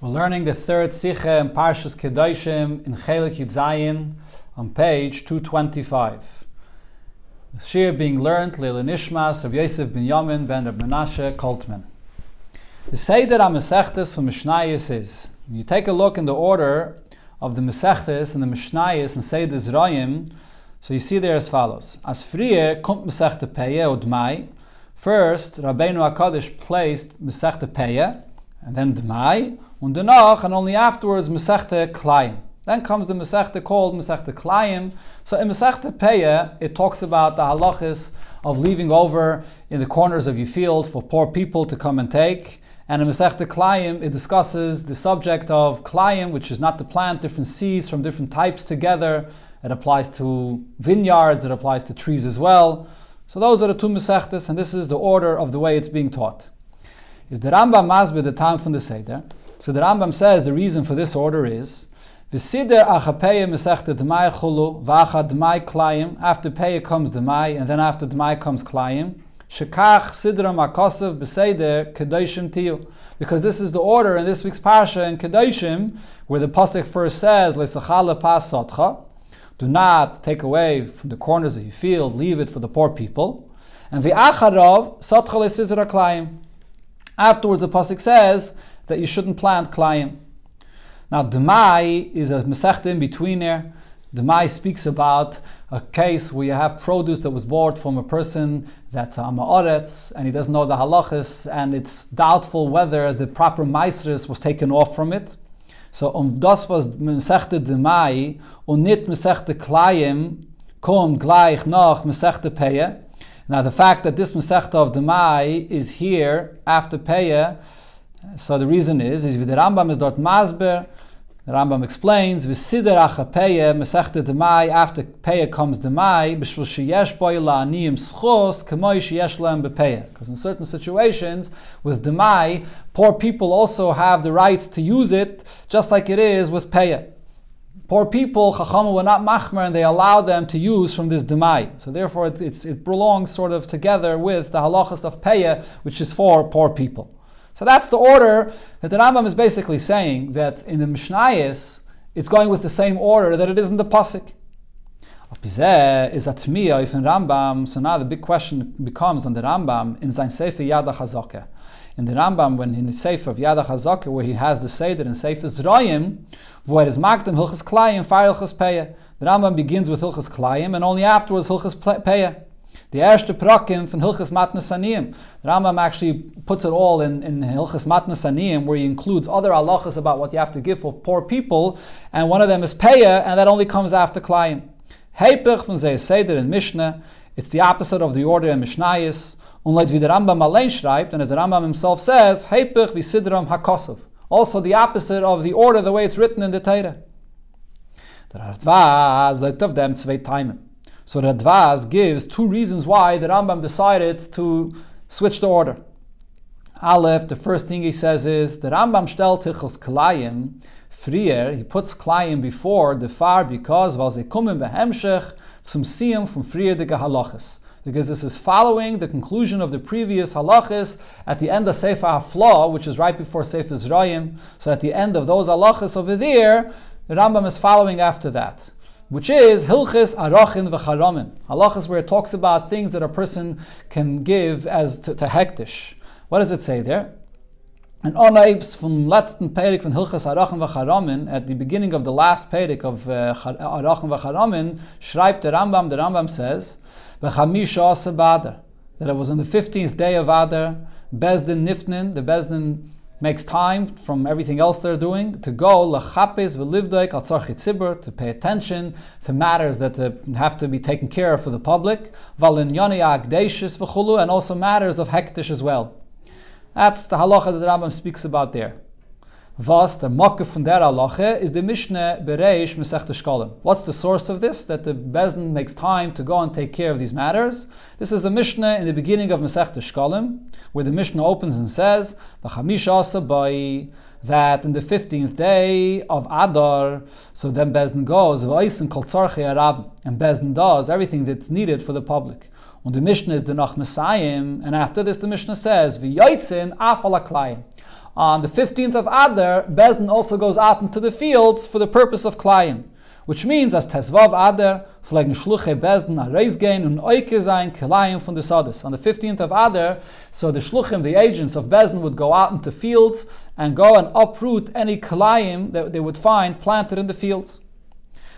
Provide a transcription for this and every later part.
We're learning the third Sicha in Parshas Kedoshim in Chelek Yud Zayin on page 225. The Shir being learned Leil Nishmas of Yosef ben Yamin ben Reb Menashe Koltman. The Seder HaMesechtes from Mishnayos is, when you take a look in the order of the Mesechtes and the Mishnayos and Seder Zroyim, so you see there as follows. As frier kommt Mesechte Peye od Mai. First, Rabbeinu HaKadosh placed Mesechte Peye, and then Dmai, und danach, and only afterwards, Mesechte Klayim. Then comes the Mesechte called Mesechte Klayim. So in Mesechte Peye, it talks about the halachas of leaving over in the corners of your field for poor people to come and take. And in Mesechte Klayim, it discusses the subject of Klayim, which is not to plant different seeds from different types together. It applies to vineyards, it applies to trees as well. So those are the two Mesechtes, and this is the order of the way it's being taught. Is the Rambam masbid the time from the Seder? So the Rambam says the reason for this order is V'sider achapeya mesechta d'mai chulu v'acha d'mai klayim. After peya comes d'mai, and then after d'mai comes klayim. Shekach sidra makosav b'seder kedoshim tiyu. Because this is the order in this week's parsha in Kedoshim, where the pasuk first says le'sachal lepas sotcha. Do not take away from the corners of your field, leave it for the poor people. And v'acharov sotcha le'sizra klayim. Afterwards, the pasuk says that you shouldn't plant klayim. Now, D'mai is a mesechta in between there. D'mai speaks about a case where you have produce that was bought from a person that's a ma'aretz, and he doesn't know the halachas, and it's doubtful whether the proper maisris was taken off from it. So, das was mesechta D'mai, und nit mesechta klayim, kommt gleich nach mesechta peye. Now, the fact that this Masechta of D'mai is here after Peya, so the reason is the Rambam is dort Masber. The Rambam explains, V'sider acha Peya, Masechta D'mai, after Peya comes D'mai, b'shvil sheyesh boi la'aniyim schos, k'moi sheyesh lehem b'Peya. Because in certain situations, with D'mai, poor people also have the rights to use it, just like it is with Peya. Poor people, Chachamim were not machmer, and they allowed them to use from this demai. So therefore, it belongs sort of together with the halachas of peya, which is for poor people. So that's the order that the Rambam is basically saying, that in the Mishnayos, it's going with the same order that it is in the pasuk. Is that tmiya if in Rambam? So now the big question becomes on the Rambam in sein Sefer Yad HaChazakah. In the Rambam, when in the Sefer of Yad HaChazakah, where he has the Seder in Sefer Zroyim, where is Magdam Hilchas Klayim, Fire Hilchas Peya. The Rambam begins with Hilchas Klayim, and only afterwards Hilchas Peya. The Erste Prakim from Hilchas Matnas Aniyim. The Rambam actually puts it all in Hilchas Matnas Aniyim, where he includes other halachas about what you have to give for poor people, and one of them is Peya, and that only comes after Klayim. Heipich from Zeh Seder in Mishnah, it's the opposite of the order in Mishnayos. Unlike wie der Rambam allein schreibt, and as the Rambam himself says, Heipich vi sidram hakosov. Also the opposite of the order, the way it's written in the Torah. The Radvaz sagt of them zwei Taimen. So the Radvaz gives two reasons why the Rambam decided to switch the order. Aleph, the first thing he says is, the Rambam stellt Hilchos Klayim, frier, he puts Klayim before the far because, weil sie kommen behemshech zum Siyum from frier de Gehalachas. Because this is following the conclusion of the previous halachas at the end of Sefer HaFlah, which is right before Sefer Zroyim. So at the end of those halachas over there, the Rambam is following after that, which is Hilchis Arachin v'Charamin. Halachas where it talks about things that a person can give as to hektish. What does it say there? And onaibs from letzten Perik von Hilchis Arachin v'Charamin, at the beginning of the last Perik of Arachin v'Charamin, schreibt the Rambam says, that it was on the 15th day of Adar, Bezdin Nifnin, the Bezdin makes time from everything else they're doing to go lechapes v'livdoik al tzarchi tzibur, to pay attention to matters that have to be taken care of for the public, v'alinyani agdeishis v'chulu, and also matters of hektish as well. That's the halacha that the Rambam speaks about there. Was the Mokke von der Halacha is the Mishnah Bereish Mesechta Shkolim. What's the source of this? That the Bezdin makes time to go and take care of these matters. This is a Mishnah in the beginning of Mesechta Shkolim, where the Mishnah opens and says, V'chamisha sabai, that in the 15th day of Adar, so then Bezdin goes, V'oisen kol tzarchei arab, and Bezdin does everything that's needed for the public. And the Mishnah is the Nach Messiahim, and after this the Mishnah says, V'yoitzin af ala klayim. On the 15th of Adar, Bezdin also goes out into the fields for the purpose of Klayim. Which means, as Tesvav Adar, pflegen Shluchei Bezdin a reis gehen und oiker sein Klayim von des Sodes. On the 15th of Adar, so the Shluchim, the agents of Bezdin, would go out into fields and go and uproot any Klayim that they would find planted in the fields.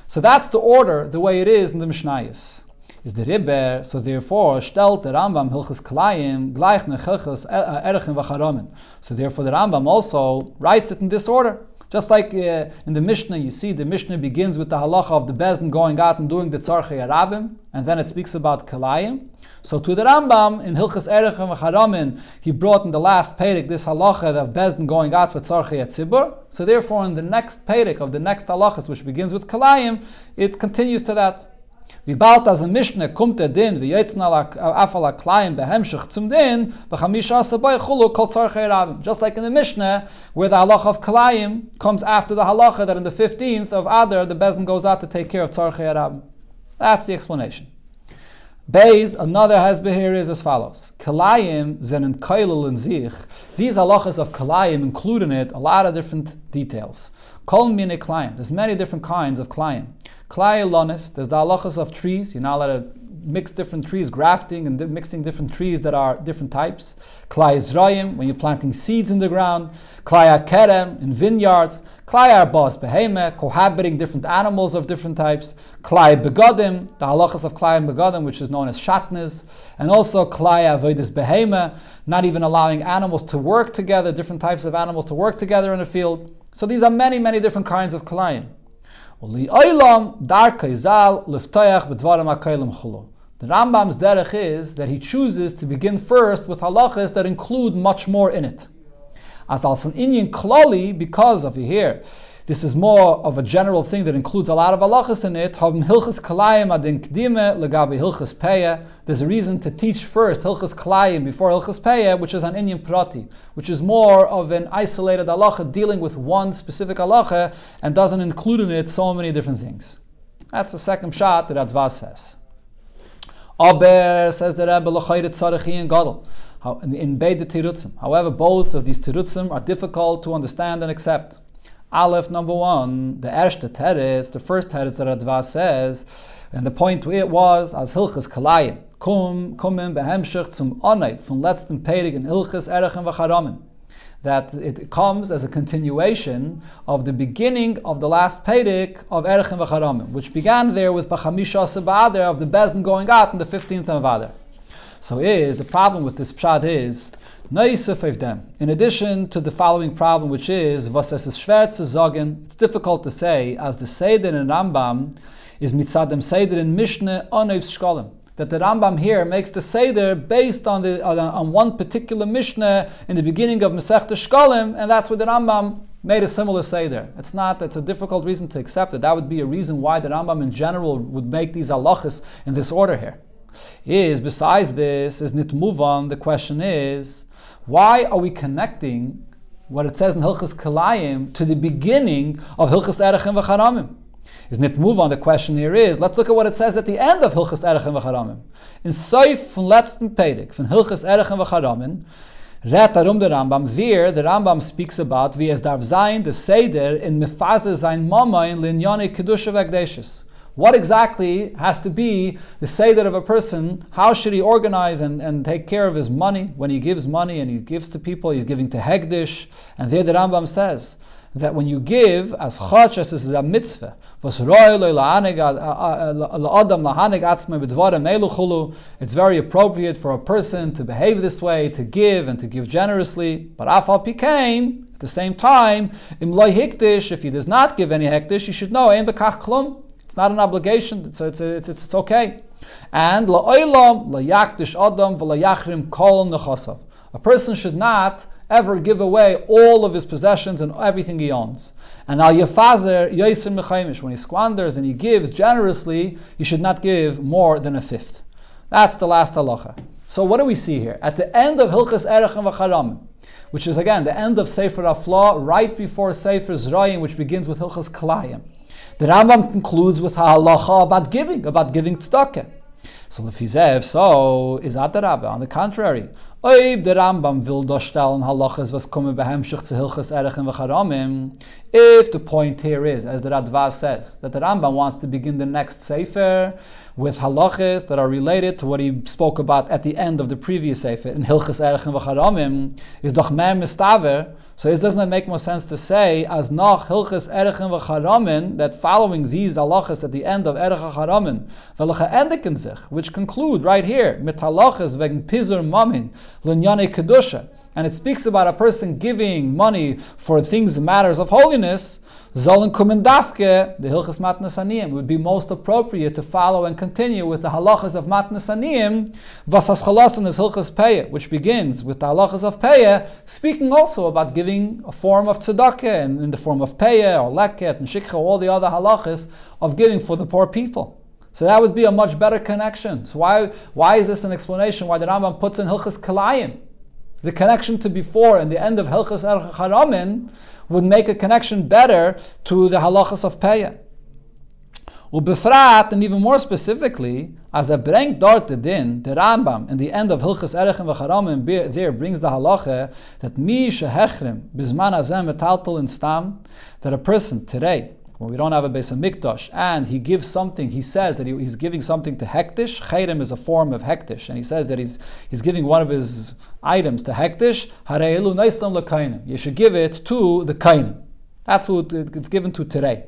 So that's the order, the way it is in the Mishnayos. Is the Ribber, so therefore, stellt der Rambam Hilchas Klayim gleich nach Hilchas Erechim v'Charomen. So therefore, the Rambam also writes it in this order. Just like in the Mishnah, you see the Mishnah begins with the halacha of the Bezdin going out and doing the Tzarchei Arabim, and then it speaks about Klayim. So to the Rambam, in Hilchas Erechim v'Charomen, he brought in the last Perek this halacha of Bezdin going out for Tzarchei Tzibur. So therefore, in the next Perek of the next halachas, which begins with Klayim, it continues to that. Wie bald as a Mishnah kommt din, wie jetzt afala Klayim behemshich zum din, b'chamisha asabay chulu kol tzarchei rabim. Just like in the Mishnah, where the halacha of Klayim comes after the halacha that in the 15th of Adar, the Bezdin goes out to take care of tzarchei rabim. That's the explanation. Beis, another hezbollah here is as follows. Klayim zenen kailul and zich. These halachas of Klayim include in it a lot of different details. Kol mine Klayim. There's many different kinds of Klayim. Klai lonis, there's the halachas of trees. You're not allowed to mix different trees, grafting and mixing different trees that are different types. Klai Zrayim, when you're planting seeds in the ground. Klai Kerem, in vineyards. Klai Arbas Beheme, cohabiting different animals of different types. Klai Begodim, the halachas of Klai Begodim, which is known as Shatnez. And also Klai Avodas Beheme, not even allowing animals to work together, different types of animals to work together in a field. So these are many, many different kinds of Klayim. The Rambam's derech is that he chooses to begin first with halachas that include much more in it. As als an inyan klali, because of here, this is more of a general thing that includes a lot of halachas in it. There's a reason to teach first hilchas kalayim before hilchas peya, which is an inyan prati, which is more of an isolated halacha dealing with one specific halacha and doesn't include in it so many different things. That's the second shot that Adva says. Aber says the Rebbe l'chayre tzarachi and gadol in beide tirutzim. However, both of these tirutzim are difficult to understand and accept. Aleph, number one, the erste teretz, the first teretz that Adva says, and the point it was as hilchas kalayim kommen behemshich zum onayt von letzten Perek in hilchas Erechim v'Charomen, that it comes as a continuation of the beginning of the last Perek of Erechim v'Charomen, which began there with B'chamisha Sabadar of the Bezdin going out on the 15th of Adar. So the problem with this pshat is in addition to the following problem, which is it's difficult to say, as the Seder in Rambam is mitzadem Seder in Mishnah onev shkolim, that the Rambam here makes the Seder based on one particular Mishnah in the beginning of Masechta Shkolim, and that's where the Rambam made a similar Seder. It's a difficult reason to accept it. That would be a reason why the Rambam in general would make these halachas in this order here. Besides this, is nit move on, the question is, why are we connecting what it says in Hilchas Kalayim to the beginning of Hilchas Erechim v'Charamim? Isn't it move on? The question here is, let's look at what it says at the end of Hilchas Erechim v'Charamim. In Seif von letzten Perek von Hilchas Erechim v'Charamim, redt darum der Rambam, the Rambam speaks about wie es darf sein, the Seder in Mefazer sein Mama in Linyane Kedusha v'Gdeshes. What exactly has to be the Seder of a person? How should he organize and take care of his money? When he gives money and he gives to people, he's giving to Hegdish. And there the Rambam says that when you give, as chach as this is a mitzvah, it's very appropriate for a person to behave this way, to give and to give generously. But afal pikein, at the same time, if he does not give any Hegdish, you should know, it's not an obligation, it's okay. And a person should not ever give away all of his possessions and everything he owns. And when he squanders and he gives generously, he should not give more than a fifth. That's the last halacha. So what do we see here? At the end of Hilchas Erechim v'Charamim, which is again the end of Sefer Afla, right before Sefer Zrayim, which begins with Hilchas Kalayim, the Rambam concludes with halacha about giving tzedakah. So if he's so is at the Rabbi. On the contrary, Oib der Rambam will darstellen halachas was kommen behemshich zu hilchas erechen v'charamim. If the point here is, as the Radva says, that the Rambam wants to begin the next sefer with halachas that are related to what he spoke about at the end of the previous sefer in hilchas erechen v'charamim, is doch mer mistaver. So it doesn't make more sense to say as nach hilchas erechen v'charamim, that following these halachas at the end of erech v'charamim v'lecha endiken sich, which conclude right here mit halachas wegen pizur mamin l'nyane kedusha, and it speaks about a person giving money for things, matters of holiness. Zolin kumen dafke, the hilchas matnas aniyim would be most appropriate to follow and continue with the halachas of matnas aniyim, vasas chalasim is hilchas peyah, which begins with the halachas of peyah, speaking also about giving a form of tzedakah, and in the form of peyah or leket and shikha, all the other halachas of giving for the poor people. So that would be a much better connection. So why is this an explanation why the Rambam puts in hilchas kalayim? The connection to before and the end of hilchas erech haramin would make a connection better to the halachas of peyah. Ubefrat, and even more specifically, as a brengt dort the din, the Rambam in the end of hilchas erech v'charamim there brings the halacha that mi shehechrim bizman hazeh metaltel in stam, that a person today, when we don't have a Beis HaMikdash, and he gives something, he says that he's giving something to hektish. Chayrim is a form of hektish, and he says that he's giving one of his items to hektish. Hareilu naislam lekainim. You should give it to the kainim. That's what it's given to today.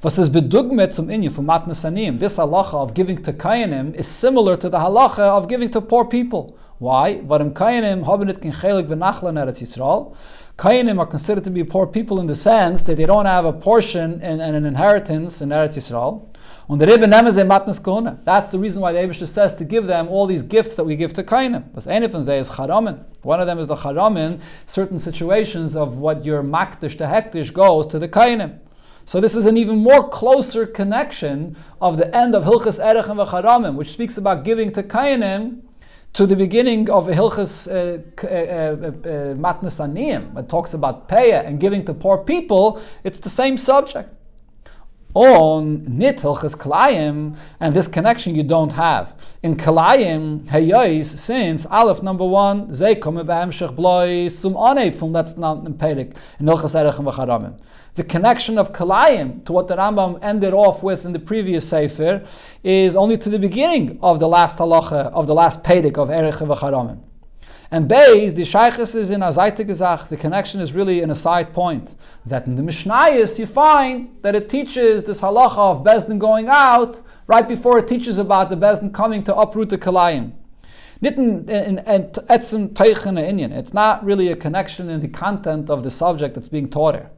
Was is bedugmet zum inyan from matnas aniyim? This halacha of giving to kainim is similar to the halacha of giving to poor people. Why? Varim kainim haben nit ken chelek v'nachla in Eretz Yisrael. Kainim are considered to be poor people in the sense that they don't have a portion and an inheritance in Eretz Yisrael. Und der Rebbe nehmen sie matnas kohuna. That's the reason why the Eibishter says to give them all these gifts that we give to Kainim. Was eine von sie is charamin. One of them is the charamin. Certain situations of what your makdish to hektish goes to the Kainim. So this is an even more closer connection of the end of hilchas erech and v'charamim, which speaks about giving to Kainim, to the beginning of Hilchas Matnas Aniyim. It talks about payah and giving to poor people. It's the same subject. On nit Hilchas Kalayim, and this connection you don't have. In Kalayim, Hayais, since Aleph number 1, Zay Kome B'Hamshech Bloi Sum Aneb from that's not in Perik, in Hilchas Erech and V'charamim. The connection of Kalayim to what the Rambam ended off with in the previous Sefer is only to the beginning of the last halacha, of the last Pedic of Erech v'Charamim. And Beis, the Shaykhis is in a Zayte Gezach, the connection is really in a side point. That in the Mishnayos you find that it teaches this halacha of Bezdin going out right before it teaches about the Bezdin coming to uproot the Kalayim. It's not really a connection in the content of the subject that's being taught here.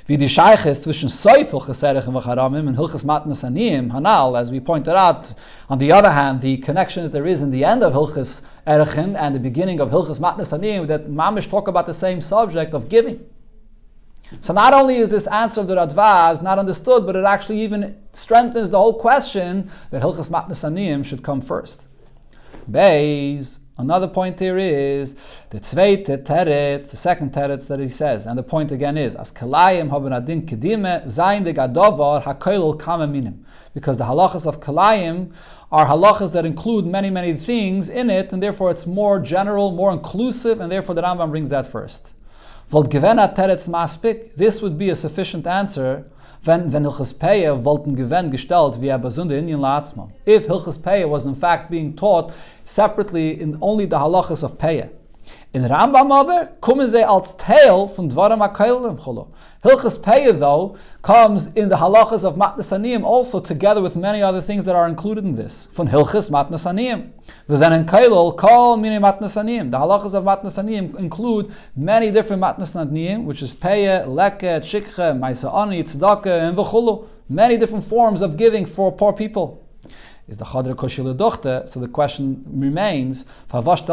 Wie die Shaykhis zwischen Seifel Cheserech and V'charamim and Hilchas Matnas Aniyim, Hanal, as we pointed out, on the other hand, the connection that there is in the end of Hilchas Erechin and the beginning of Hilchas Matnas Aniyim, that Mamish talk about the same subject of giving. So not only is this answer of the Radvaz not understood, but it actually even strengthens the whole question that Hilchas Matnas Aniyim should come first. Beis, another point here is the zweite teretz, the second teretz that he says, and the point again is as kalayim haben adin kedime zayin de gadovar hakoilol kama minim, because the halachas of kalayim are halachas that include many things in it, and therefore it's more general, more inclusive, and therefore the Rambam brings that first. Volt gewena teretz maspik, this would be a sufficient answer. Wenn Hilchas Peyah wollten gewen gestellt wie Basunde Inyan La'atzman. If Hilchas Peyah was in fact being taught separately in only the halachas of Peyah. In Rambam aber kommen sie als Teil von Dvarim HaKolim Cholo. Hilchas Peyah though comes in the halachas of Matnas Aniyim also together with many other things that are included in this. Von Hilchas Matnas Aniyim. V'zenen Kailol kol mini Matnas Aniyim. The halachas of Matnas Aniyim include many different Matnas Aniyim, which is Peyah, Leket, Shikha, Maisa Ani, Tzedakah, and V'chulu. Many different forms of giving for poor people. Is the Chadra Koshile Dochte, so the question remains, why does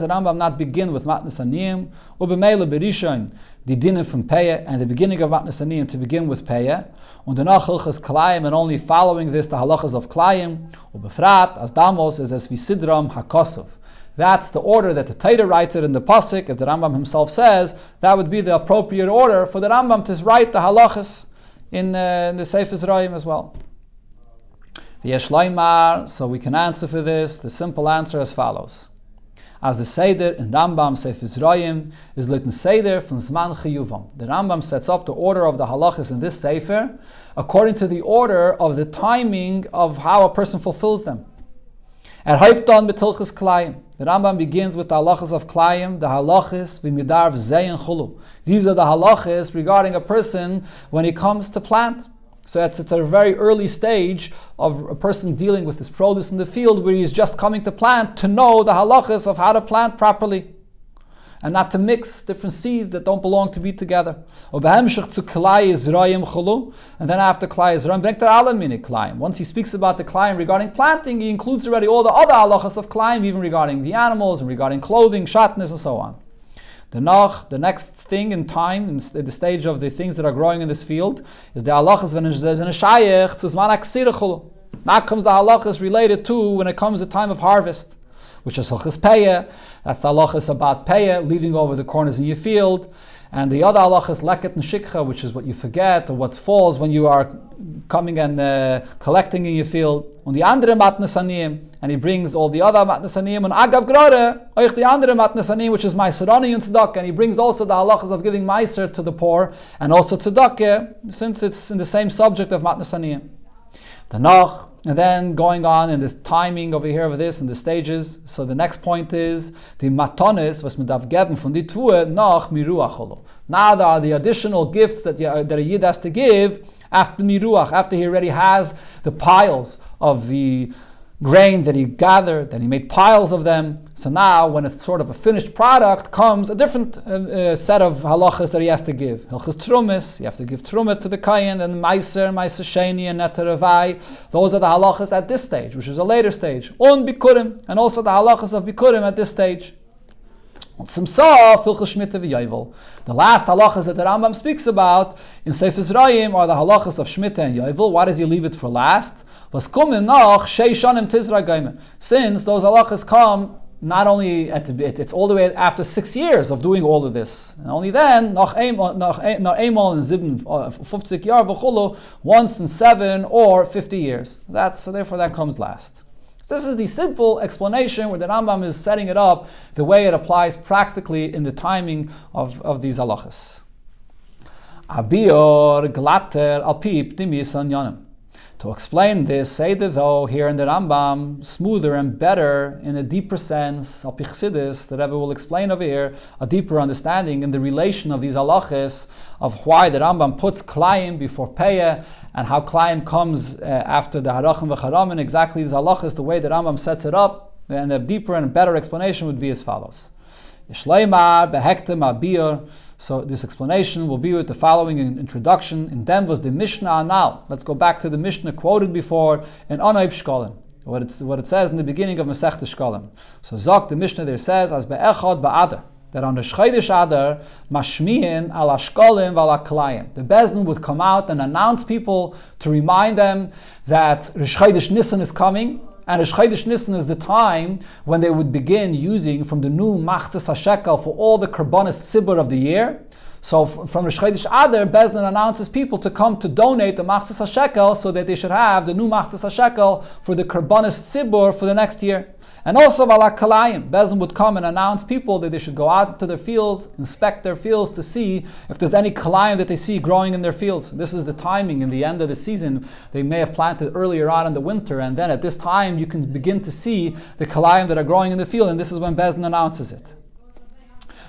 the Rambam not begin with Matnas Aniyim, Ubemele Berishon, the dinim from Peyah, and the beginning of Matnas Aniyim to begin with Peyah, and danach Hilchas Kalayim, and only following this the halachas of Kalayim, Ubefrat, as Damos is as Visidram HaKosov. That's the order that the Torah writes it in the Pasuk, as the Rambam himself says, that would be the appropriate order for the Rambam to write the halachas in the Sefer Zrayim as well. V'yesh loymar, so we can answer for this. The simple answer as follows. As the Seder in Rambam Sefer Zroyim is litten Seder from Zman Chiyuvam. The Rambam sets up the order of the halachas in this Sefer according to the order of the timing of how a person fulfills them. At Haipton Betilchas Klayim. The Rambam begins with the halachas of Klayim, the halachas v'midarv zeyin chulu. These are the halachas regarding a person when he comes to plant. So it's a very early stage of a person dealing with his produce in the field where he's just coming to plant to know the halachas of how to plant properly and not to mix different seeds that don't belong to be together. And then after Klai Yizrayim, once he speaks about the Klayim regarding planting, he includes already all the other halachas of Klayim, even regarding the animals and regarding clothing, shatnez, and so on. The next thing in time, in the stage of the things that are growing in this field, is the halachas when there's a shayach to zman aksirachulu. Now comes the halachas related to when it comes the time of harvest, which is halachas peyeh. That's halachas about peyeh, leaving over the corners in your field. And the other halachas leket and shikha, which is what you forget or what falls when you are coming and collecting in your field. On the andere matnes aniyim, and he brings all the other matnes aniyim. And agav grore, oich the andere matnes aniyim, which is meiserani and tzedakah. And he brings also the halachas of giving meiser to the poor and also tzedakah, since it's in the same subject of matnes aniyim. And then going on in this timing over here of this and the stages. So the next point is the matonis was medav geben von die tvue nach miruach. Now there are the additional gifts that a yid has to give after miruach, after he already has the piles of the grain that he gathered, that he made piles of them. So now, when it's sort of a finished product, comes a different set of halachas that he has to give. Hilchas trumis, you have to give trumah to the kayin, and meiser sheni, and neteravai. Those are the halachas at this stage, which is a later stage. Un bikurim, and also the halachas of bikurim at this stage. The last halachas that the Rambam speaks about in Sefer Zrayim are the halachas of Shmita and Yovel. Why does he leave it for last? Since those halachas come not only it's all the way after 6 years of doing all of this, and only then once in 7 or 50 years. So therefore that comes last. This is the simple explanation where the Rambam is setting it up the way it applies practically in the timing of these halachas. Abior glatter alpip dimis anyanim. To explain this, say that though here in the Rambam, smoother and better in a deeper sense, al pichsidis, the Rebbe will explain over here, a deeper understanding in the relation of these halachas, of why the Rambam puts Klayim before Peyeh, and how Klayim comes after the Harachim v'Charam, and exactly these halachas, the way the Rambam sets it up, and a deeper and better explanation would be as follows. Yishleimar behektem abiyur. So this explanation will be with the following introduction. And then was the Mishnah Anal. Let's go back to the Mishnah quoted before in Onaib Shkolim. What it says in the beginning of Masechta Shkolim. So Zok, the Mishnah there says, as be'echad ba'adar, that on the Shcheidish Adar, mashmiin ala Shkolim v'ala Klayim. The Bezdin would come out and announce people to remind them that Shcheidish Nisan is coming. And Chodesh Nisan is the time when they would begin using from the new Machzas HaShekel for all the Karbonis Tzibur of the year. So from the Chodesh Adar, Bezdin announces people to come to donate the Machzas HaShekel so that they should have the new Machzas HaShekel for the Karbonis Tzibur for the next year. And also Vala Kalayim, Bezdin would come and announce people that they should go out to their fields, inspect their fields to see if there's any Kalayim that they see growing in their fields. This is the timing in the end of the season. They may have planted earlier on in the winter, and then at this time you can begin to see the Kalayim that are growing in the field, and this is when Bezdin announces it.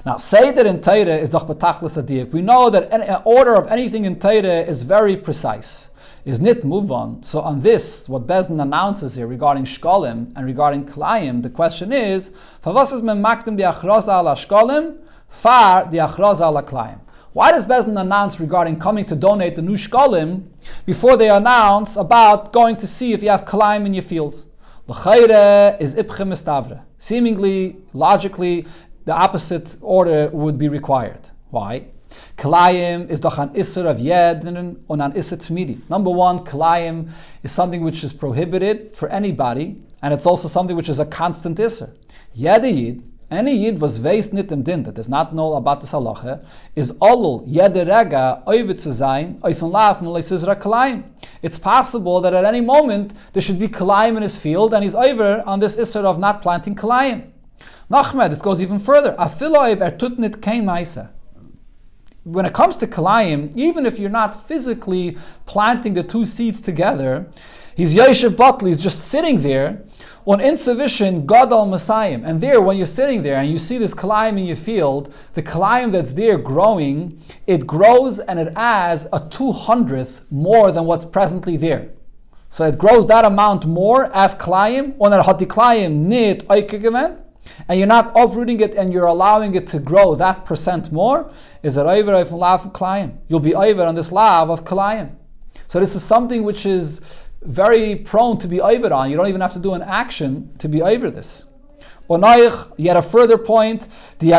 Now, Seder in Torah is doch betachlis adiyik. We know that an order of anything in Torah is very precise. Is nit move on. So on this, what Bezdin announces here regarding Shkolim and regarding Klayim, the question is, Favas is men makdim di achroza ala Shkolim, far di achroza ala Klayim. Why does Bezdin announce regarding coming to donate the new Shkolim before they announce about going to see if you have Klayim in your fields? L'chayre is ipchem estavre. Seemingly, logically, the opposite order would be required. Why? Klayim is doch an Isser of Yedin und an Isser Tmidi. Number one, Klayim is something which is prohibited for anybody, and it's also something which is a constant Isser. Yedid, Any Yid was weist nit im Din, that does not know about this halacha, is allul jede rega oivet zu sein, oifen lafen leisizra kalayim. It's possible that at any moment there should be kalayim in his field, and he's over on this issur of not planting kalayim. Nachmed, this goes even further. Afiloib tut nit kein maisa. When it comes to kalayim, even if you're not physically planting the two seeds together, he's yeshiv batli, he's just sitting there on insufficient gadol masayim. And there, when you're sitting there and you see this kalayim in your field, the kalayim that's there growing, it grows and it adds a 200th more than what's presently there. So it grows that amount more as kalayim, on a hati kalayim nit oikegemen, and you're not uprooting it and you're allowing it to grow that percent more, is a over of lav kalayim. You'll be over on this lav of kalayim. So this is something which is very prone to be over on. You don't even have to do an action to be over this. Yet a further point, even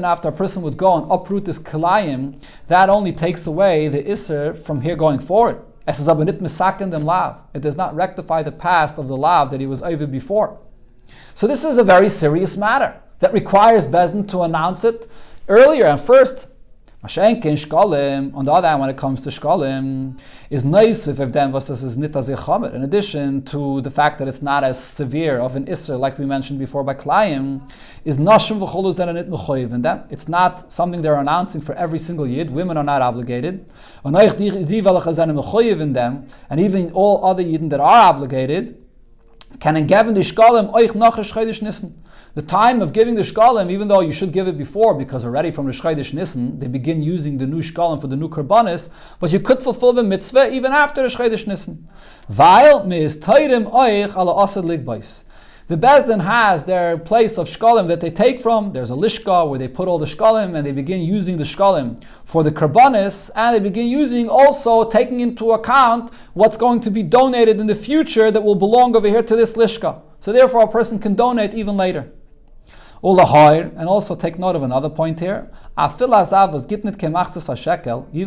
after a person would go and uproot this kalayim, that only takes away the iser from here going forward. It does not rectify the past of the lav that he was over before. So this is a very serious matter that requires Bezdin to announce it earlier. And first, Mashenkin shkolim, on the other hand, when it comes to shkolim, is nice if them was this is nit as chamer. In addition to the fact that it's not as severe of an isser like we mentioned before by klayim, is nashim v'cholu zenanit mechoyev in them. It's not something they're announcing for every single yid. Women are not obligated. And even all other yidden that are obligated can geben the shkolim euch nach Chodesh Nisan. The time of giving the shkalim, even though you should give it before, because already from the Chodesh Nisan, they begin using the new shkalim for the new karbanis, but you could fulfill the mitzvah even after the Chodesh Nisan. Weil me is teirim oich ala asad ligbais. The Bezdin has their place of shkalim that they take from. There's a lishka where they put all the shkalim and they begin using the shkalim for the karbanis, and they begin using also taking into account what's going to be donated in the future that will belong over here to this lishka. So therefore a person can donate even later. And also take note of another point here. Even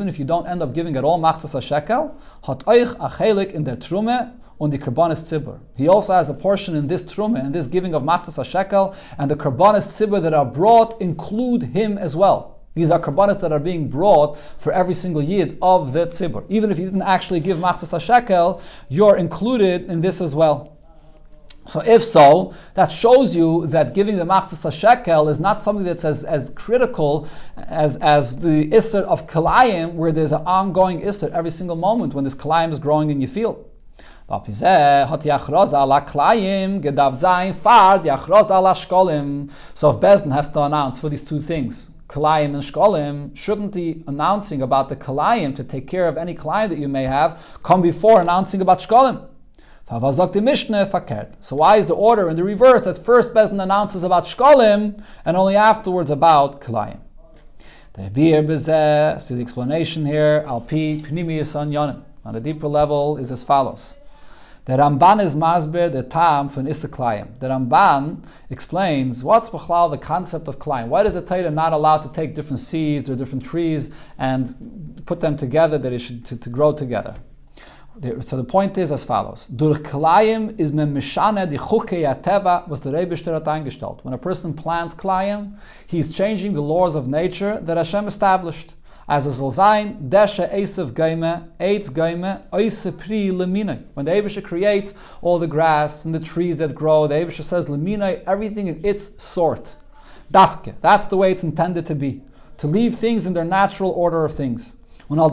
if you don't end up giving it all machzas shekel, hat euch a chelik in der trume und die karbanis tzibur. He also has a portion in this trume and this giving of machzas shekel, and the karbanis tzibur that are brought include him as well. These are karbanis that are being brought for every single yid of the tzibur. Even if you didn't actually give machzas shekel, you're included in this as well. So if so, that shows you that giving the machzas shekel is not something that's as critical as the isser of kalayim, where there's an ongoing isser every single moment when this kalayim is growing in your field. So if Bezdin has to announce for these two things, kalayim and shkolim, shouldn't the announcing about the kalayim to take care of any kalayim that you may have come before announcing about shkolim? So why is the order in the reverse, that first Bezdin announces about shkolim and only afterwards about kalayim? So the explanation here, alpi pnimiyus anyonim, on a deeper level, is as follows. The Ramban is masber the tam from issa kalayim. The Ramban explains what's b'chlal the concept of kalayim. Why does the Torah not allow to take different seeds or different trees and put them together, that it should to grow together? So the point is as follows. Durch kalayim is men mishane di chukei hateva was the Rebbeishter hat eingestellt. When a person plants kalayim, he's changing the laws of nature that Hashem established. As a soll sein, deshe esav geime, eitz geime, oise pri leminai. When the Rebbeishter creates all the grass and the trees that grow, the Rebbeishter says leminai, everything in its sort. Dafke, that's the way it's intended to be. To leave things in their natural order of things. Similar,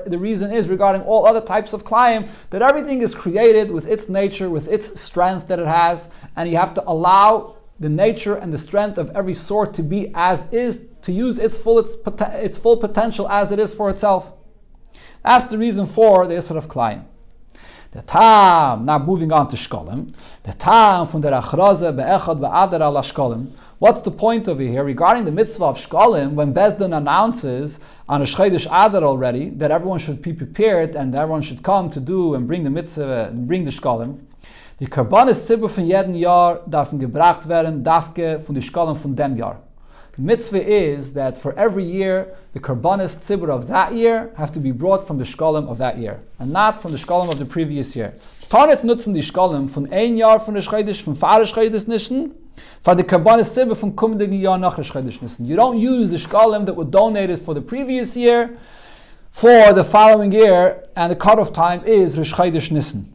the reason is regarding all other types of kalayim, that everything is created with its nature, with its strength that it has, and you have to allow the nature and the strength of every sort to be as is, to use its full potential as it is for itself. That's the reason for the Isra of kalayim. The tam, now moving on to shkolim, the tam from the achraze be'echad be'adar ala shkolim. What's the point over here regarding the mitzvah of shkolim, when Bezdin announces on a Chodesh Adar already that everyone should be prepared and everyone should come to do and bring the mitzvah, and bring the shkolim? Die karbanis tzibur von jeden Jahr darf gebracht werden, dafke von die shkolim von dem Jahr. The mitzvah is that for every year, the karbanis tzibur of that year have to be brought from the shkolim of that year, and not from the shkolim of the previous year. Tanet nutzen die shkolim von ein Jahr von der Scheidisch, von fahre Scheidisch nischen, for the karbanis tzibur von kommenden Jahr nach der Scheidisch nischen. You don't use the shkolim that were donated for the previous year for the following year, and the cutoff time is Rosh Chodesh Nissen.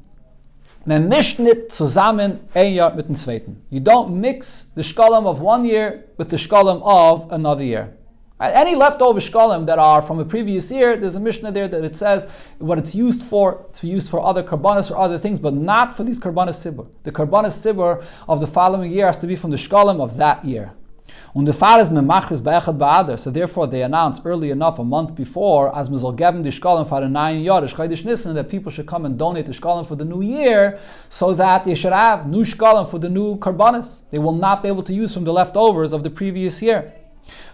Man mischt nicht zusammen ein Jahr mit dem zweiten. You don't mix the shkolim of one year with the shkolim of another year. Any leftover shkolim that are from a previous year, there's a mishnah there that it says what it's used for other karbanis or other things, but not for these karbanis sibur. The karbanis sibur of the following year has to be from the shkolim of that year. Und der Fall ist memachris be'echad ba'adar. So therefore they announced early enough, a month before, as mizol geben die shkolim for the 9 year, Chodesh Nissen, that people should come and donate the shkolim for the new year, so that they should have new shkolim for the new karbanis. They will not be able to use from the leftovers of the previous year.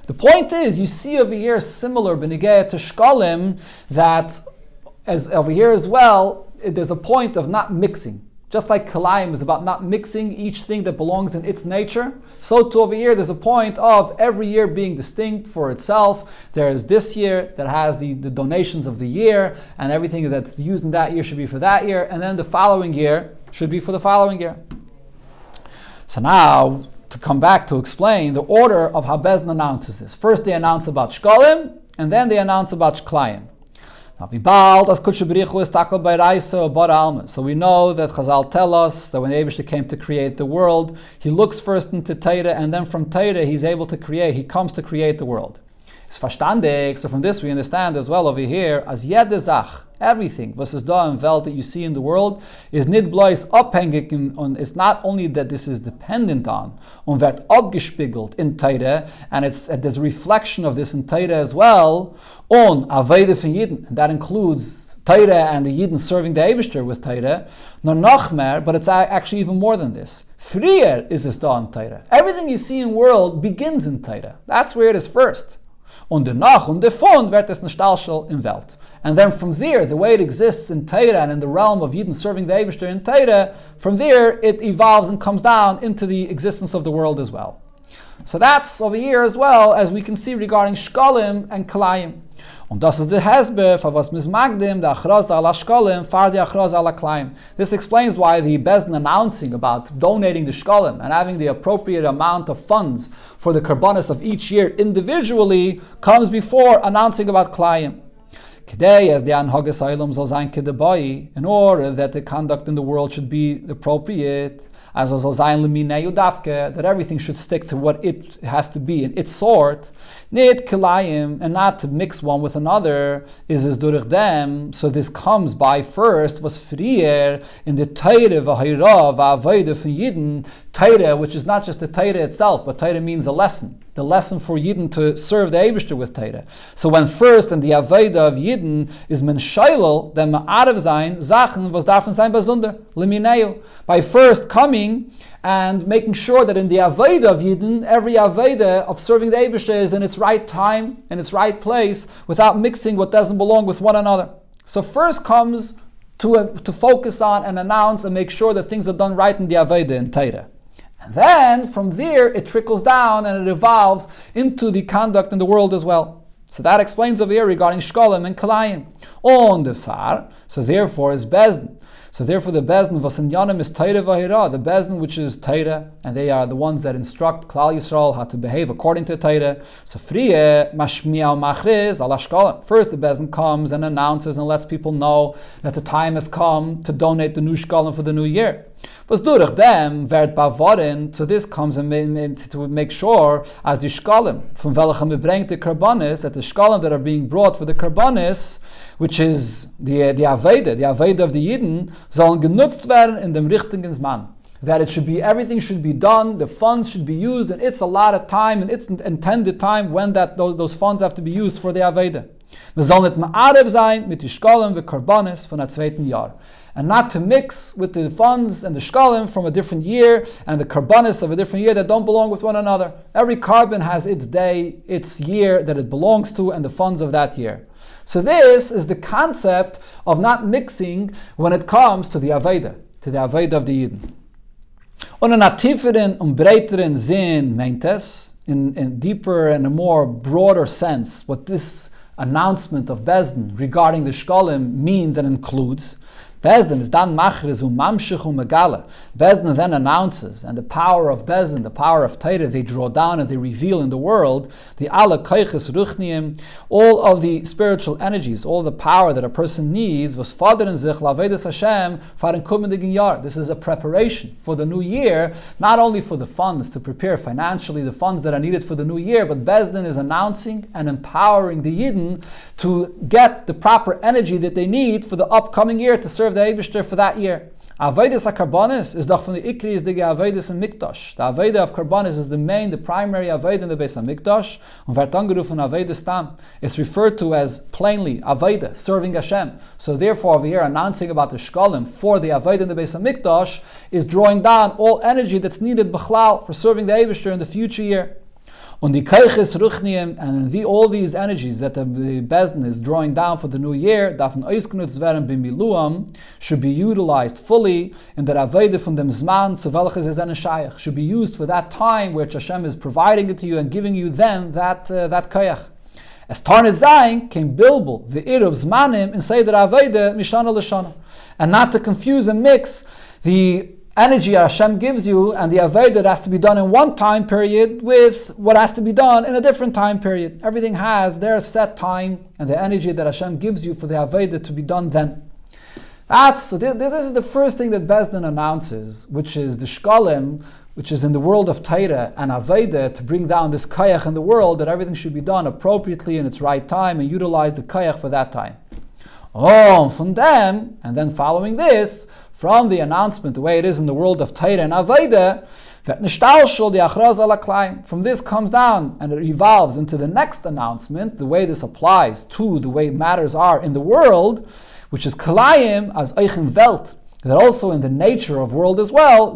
The point is, you see over here similar benigeh to shkolim, that as over here as well, there's a point of not mixing. Just like Kalayim is about not mixing each thing that belongs in its nature, so too over here there's a point of every year being distinct for itself. There's this year that has the donations of the year, and everything that's used in that year should be for that year, and then the following year should be for the following year. So now, to come back to explain the order of how Bezdin announces this. First they announce about Shkolim, and then they announce about Shklayim. So we know that Chazal tell us that when Eibishter came to create the world, he looks first into Teire, and then from Teire he comes to create the world. It's verstandig, so from this we understand as well over here, as jede Sach, everything, was is da in Welt that you see in the world, is nicht bloß abhängig, and it's not only that this is dependent on, und wird abgespiegelt in Teire, and there's a reflection of this in Teire as well, und Aveide von Yidden, and that includes Teire and the Yidden serving the Eibishter with Teire, no noch mehr, but it's actually even more than this. Frier is es da in Teire. Everything you see in world begins in Teire. That's where it is first. Und danach und davon wird es nestalshel in Welt. And then from there, the way it exists in Teire and in the realm of Yidden serving the Eibishter in Teire, from there it evolves and comes down into the existence of the world as well. So that's over here as well, as we can see regarding Shkolim and Kalayim. Und das ist der Hezber, for was mismagdim, the Achraz ala Shkolim, far the Achraz ala Kalayim. This explains why the Bezdin announcing about donating the Shkolim and having the appropriate amount of funds for the karbanis of each year individually comes before announcing about Kalayim. Today, as the Anhagas Eilam zal sein kedabai, in order that the conduct in the world should be appropriate, as zal sein leminei udafke, that everything should stick to what it has to be in its sort, nit kilayim, and not to mix one with another, is durch them. So this comes by first was frier in the Teire v'hayra v'avoide von Yidden, Teire, which is not just the Teire itself, but Teire means a lesson. The lesson for Yidden to serve the Eibishter with Teire. So when first in the Avodah of Yidden is men shailel, then ma'arav sein, Sachen, was darfen sein besonder, limineu. By first coming and making sure that in the Avodah of Yidden, every Avodah of serving the Eibishter is in its right time, in its right place, without mixing what doesn't belong with one another. So first comes to focus on and announce and make sure that things are done right in the Avodah in Teire. And then from there it trickles down and it evolves into the conduct in the world as well. So that explains over here regarding Shkolim and Kalayim. On the far, so therefore is Bezdin. So therefore the Bezdin, was in Yanim is Teire v'hira, the Bezdin which is Teire, and they are the ones that instruct Klal Yisrael how to behave according to Teire. So Friye, mashmiya machriz ala Shkolim. First the Bezdin comes and announces and lets people know that the time has come to donate the new Shkolim for the new year. Was durch them werd bavorin, so this comes and to make sure as the Shkolim, from welchem bringt the karbanis, that the Shkolim that are being brought for the karbanis, which is the Aveda of the Yidden, sollen genutzt werden in dem richtigen Zman. That it should be, everything should be done, the funds should be used, and it's a lot of time, and it's intended time when those funds have to be used for the Aveda. Wir sollen nicht ma'arev sein mit die Shkolim ve karbanis von der zweiten Jahr. And not to mix with the funds and the shkolim from a different year and the karbanis of a different year that don't belong with one another. Every carbon has its day, its year that it belongs to, and the funds of that year. So this is the concept of not mixing when it comes to the Aveda of the Yidden. Und in a tieferen und breiteren Sinn meint es, in deeper and a more broader sense what this announcement of Bezdin regarding the Shkolim means and includes. Bezdin is dan machriz mamshich megala. Bezdin then announces, and the power of Bezdin, the power of Torah, they draw down and they reveal in the world the ala koiches ruchniim, all of the spiritual energies, all the power that a person needs. Was fadern sich lavedes Hashem fahren kommenden Jahr. This is a preparation for the new year, not only for the funds to prepare financially the funds that are needed for the new year, but Bezdin is announcing and empowering the Yidden to get the proper energy that they need for the upcoming year to serve the Eibishter for that year. Avodas HaKarbonis is doch von the Ikri is the Avodas in Mikdash. The Avodah of Karbonis is the primary Avodah in the Beis HaMikdash. Und wird angerufen Avodas Tam. It's referred to as plainly Avodah, serving Hashem. So therefore over here announcing about the Shkolim for the Avodah in the Beis HaMikdash is drawing down all energy that's needed B'chlal for serving the Eibishter in the future year. Und die Keiches Ruchniim, and all these energies that the Bezdin is drawing down for the new year, davon ausgenutzt werden b'miluam, should be utilized fully in the Avodah von dem Zman zu welches es eine Shayach, should be used for that time which Hashem is providing it to you and giving you then that koyach. As Tarnit Zayin came Bilbul, the Ir of Zmanim, and say that Avodah Mishnana L'shana, and not to confuse and mix the energy Hashem gives you and the Avodah that has to be done in one time period with what has to be done in a different time period. Everything has their set time and the energy that Hashem gives you for the Avodah to be done then. This is the first thing that Bezdin announces, which is the Shkolim, which is in the world of Torah and Avodah, to bring down this koyach in the world, that everything should be done appropriately in its right time and utilize the koyach for that time. From them, and then following this, from the announcement, the way it is in the world of Torah and Avodah, from this comes down and it evolves into the next announcement, the way this applies to the way matters are in the world, which is Kalayim as Eichen Welt, that also in the nature of world as well,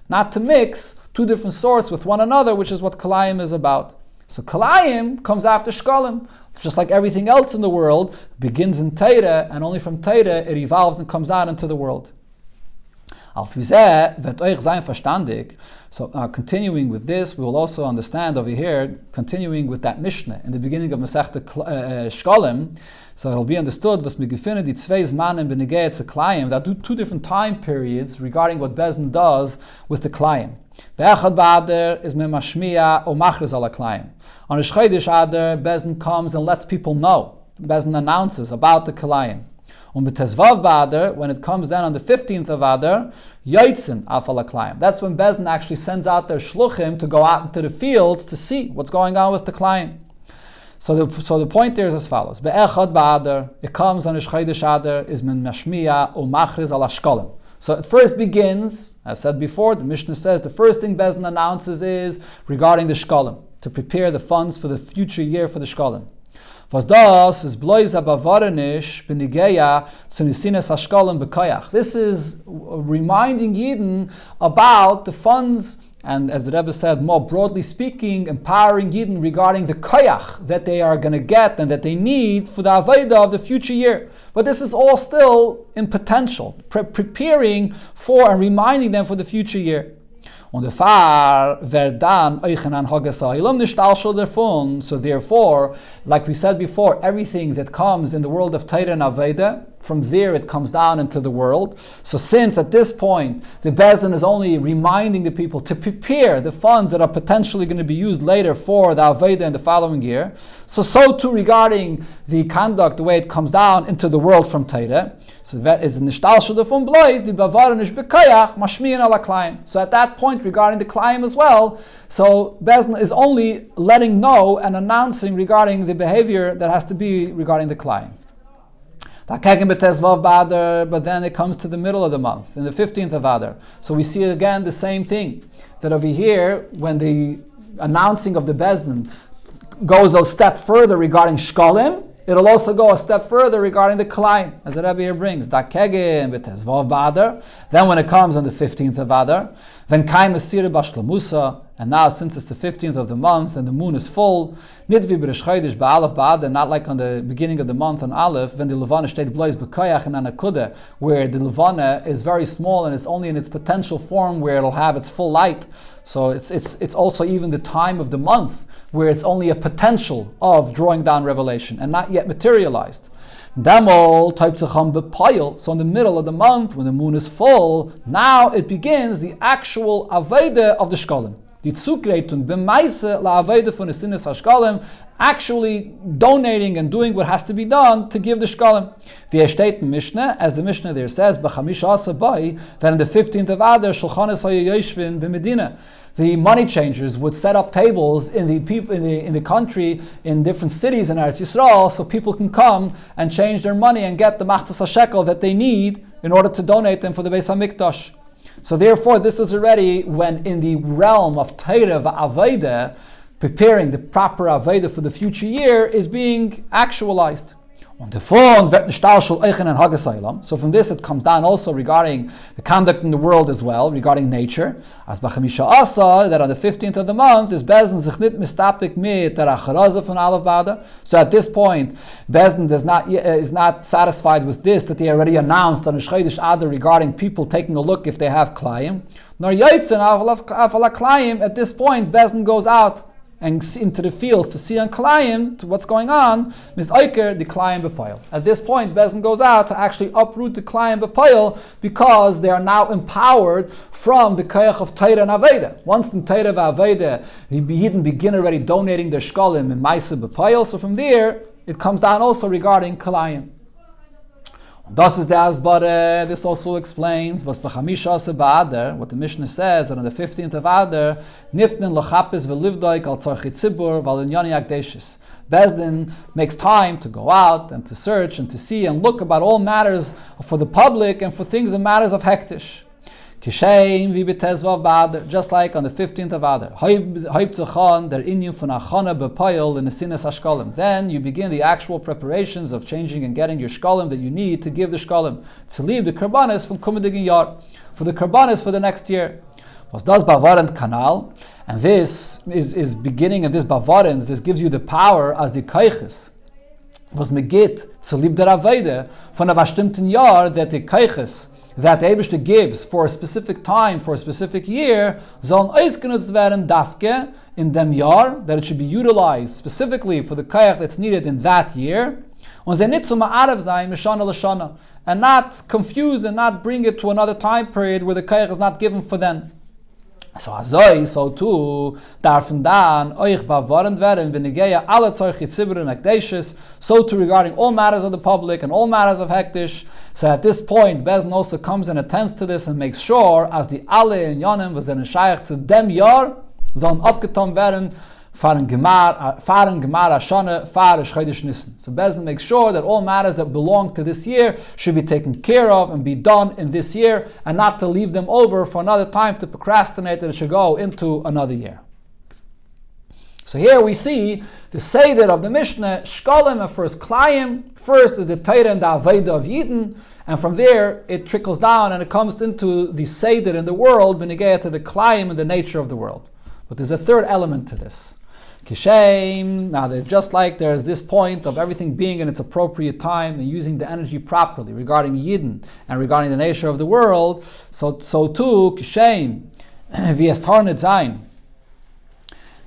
not to mix two different sorts with one another, which is what Kalayim is about. So Kalayim comes after Shkolim. Just like everything else in the world, begins in Torah, and only from Torah it evolves and comes out into the world. So continuing with this, we will also understand over here, continuing with that Mishnah in the beginning of Masechta Shkolim, so it will be understood that do two different time periods regarding what Bezdin does with the Klayim. Be'echad ba'ader is memashmiya o machriz ala Klayim. On a Shchedish Adar, Bezdin comes and lets people know. Bezdin announces about the Klayim. On B'tezvav ba'ader, when it comes down on the 15th of Adar, yoitzin afal Klayim. That's when Bezdin actually sends out their shluchim to go out into the fields to see what's going on with the Klayim. So the point there is as follows. Be'echad ba'ader, it comes on a Shchedish Adar, is men mashmiya o machriz ala Shkolim. So it first begins, as said before, the Mishnah says the first thing Bezdin announces is regarding the Shkolim, to prepare the funds for the future year for the Shkolim. Was das is bloiza bavaranish benigeya sunisinas hashkolim bekoyach. This is reminding Yidden about the funds, and as the Rebbe said, more broadly speaking, empowering Yidden regarding the koyach that they are going to get and that they need for the Avodah of the future year. But this is all still in potential, preparing for and reminding them for the future year. Und der Fahr verdan euchen an Hagasailam nicht alshol davon. So therefore, like we said before, everything that comes in the world of Torah and Avodah, from there it comes down into the world. So since at this point the Bezdin is only reminding the people to prepare the funds that are potentially going to be used later for the Avodah in the following year, so too regarding the conduct, the way it comes down into the world from Torah. So that is nishtalshul davon blois di bavaranish bekoyach mashmiyan ala Klayim. So at that point regarding the Klayim as well, so Bezdin is only letting know and announcing regarding the behavior that has to be regarding the Klayim. But then it comes to the middle of the month, in the 15th of Adar. So we see again the same thing, that over here, when the announcing of the Bezdin goes a step further regarding Shkolim, It'll also go a step further regarding the Kalayim, as the Rabbi here brings. Then when it comes on the 15th of Adar, then Kaim Esira Bashlamusa, and now since it's the 15th of the month and the moon is full, Nidvi B'Rish Chodesh Ba'alef Ba'adar, not like on the beginning of the month on Aleph, when the Levana Shteit Blois B'Koyach and Anakuda, where the Levana is very small and it's only in its potential form where it'll have its full light. So it's also even the time of the month where it's only a potential of drawing down revelation and not yet materialized. Damol type tzacham b'payil. So in the middle of the month, when the moon is full, now it begins the actual aveda of the shkolim. Die Zugreitun b'maise la aveda von esinis hashkolim, actually donating and doing what has to be done to give the shkolim. V'yeh steht in Mishnah, as the Mishnah there says, b'chamish asa bai, that on the 15th of Adar, shulchanes hayoyishvin b'medina. The money changers would set up tables in the country, in different cities in Eretz Yisrael, so people can come and change their money and get the machtas hashekel that they need in order to donate them for the Beis HaMikdash. So therefore, this is already when in the realm of Torah v'Aveda, preparing the proper Aveda for the future year is being actualized. So from this it comes down also regarding the conduct in the world as well, regarding nature. As B'chamisha Asa, that on the 15th of the month is Bezdin sich nit mistapik mit der Acharaza von Aleph Bada. So at this point, Bezdin is not satisfied with this, that they already announced on the Shchedish Adar regarding people taking a look if they have Klayim. Nor Yaitzen Afala Klayim, at this point, Bezdin goes out and into the fields to see on Kalayim, to what's going on, Ms. Eiker, the Kalayim B'Poil. At this point, Bezdin goes out to actually uproot the Kalayim B'Poil because they are now empowered from the Koyach of Torah and Aveda. Once the Torah and Aveda, the Yidden begin already donating their Shkolim in Maisa B'Poil, so from there, it comes down also regarding Kalayim. Das is the Asbara. This also explains what the Mishnah says, that on the 15th of Adar, Niftin lachapis v'livdoik al tzarchi tzibur v'alinyani akdeshis. Bezdin makes time to go out and to search and to see and look about all matters for the public and for things and matters of hektish. Kisheim v'betezvav ba'adar, just like on the 15th of Adar. Then you begin the actual preparations of changing and getting your shkolim that you need to give the shkolim. To leave the karbanis from kumedigin yar, for the karbanis for the next year. Was does bavarend kanal, and this is beginning of this bavarens. This gives you the power as the kaiches. Was megit to leave the aveda von a bestimmten yar, that the kaiches that the Eibishter gives for a specific time, for a specific year, sollen ausgenutzt werden dafke in dem Jahr, that it should be utilized specifically for the kayach that's needed in that year, und sie nicht zum Ma'arav sein, mishana l'shana, and not confuse and not bring it to another time period where the kayach is not given for them. So too, darfen dan euch bewahrend werden, wenn gehe alle Zeuche Tzibur und Hekdeshes, so too regarding all matters of the public and all matters of Hekdesh. So at this point, Bezdin also comes and attends to this and makes sure, as the alle in Yonim, was in Shaykh zu dem Jahr, sollen abgetan werden, fahren Gemar Ashana, fahren Shchedish Nissen. So Bezdin makes sure that all matters that belong to this year should be taken care of and be done in this year, and not to leave them over for another time to procrastinate, that it should go into another year. So here we see the Seder of the Mishnah, Shkolim and first Klayim. First is the Torah and the Aveda of Yidden, and from there it trickles down and it comes into the Seder in the world, Benegea to the Klayim and the nature of the world. But there's a third element to this. Kishem, now just like there's this point of everything being in its appropriate time and using the energy properly regarding Yidden and regarding the nature of the world, so too, Kishem, wie es tarnet sein,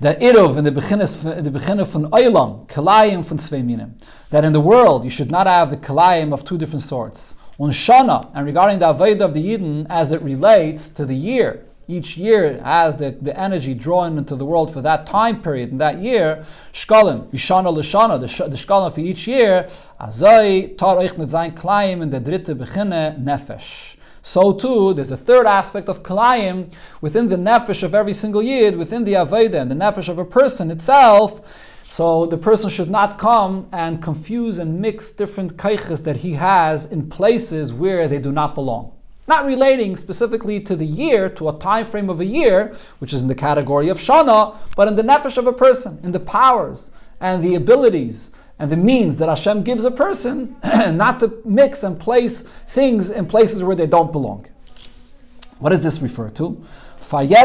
that Irov in the beginning von Oilam, Kalayim von zwei Minim, that in the world you should not have the Kalayim of two different sorts. On Shana, and regarding the Aveda of the Yidden as it relates to the year, each year has the energy drawn into the world for that time period in that year. Shkolim, Yishana L'Shana, the Shkolim for each year, Azoi, Tar Euch mit sein Kalayim in der dritte Beginne Nefesh. So too, there's a third aspect of Kalayim within the Nefesh of every single Yid, within the Aveda and the Nefesh of a person itself. So the person should not come and confuse and mix different kaiches that he has in places where they do not belong. Not relating specifically to the year, to a time frame of a year, which is in the category of Shana, but in the nefesh of a person, in the powers and the abilities and the means that Hashem gives a person not to mix and place things in places where they don't belong. What does this refer to? For every